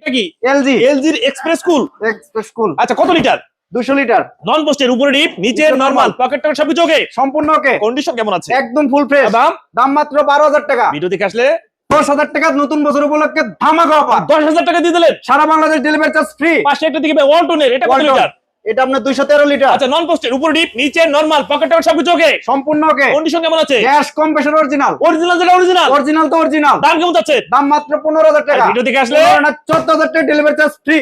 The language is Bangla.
এটা কি এলজি এলজির এক্সপ্রেস কুল। কুল। আচ্ছা কত লিটার? 200 লিটার। নন পোস্টের উপরে ডিপ, নিচে নিচে নরমাল, normal। পকেট টকেট সবকিছু ওকে। সম্পূর্ণ ওকে। কন্ডিশন কেমন আছে? একদম ফুল ফ্রেশ। দাম? দাম মাত্র 12,000 টাকা। ভিডিও দেখে আসলে 10,000 টাকা নতুন বছর উপলক্ষে ধামাকা অফার। 10,000 টাকা দিয়ে দিলেন। সারা বাংলাদেশ ডেলিভারি চার্জ ফ্রি। পাশে একটা দিকে ওয়ালটনের, এটা কত ওয়ালটন। লিটার? এটা আপনার 213 লিটার। আচ্ছা নন পোস্টের উপরে ডিপ, নিচে নরমাল, পকেট টকেট সবকিছু ওকে। সম্পূর্ণ ওকে। কন্ডিশন কেমন আছে? Gas compressor original. অরিজিনাল যেটা অরিজিনাল। অরিজিনাল তো অরিজিনাল। দাম কেমন যাচ্ছে? দাম মাত্র 15,000 টাকা। ভিডিও দেখে আসলে 14,000 টাকা ডেলিভারি চার্জ ফ্রি।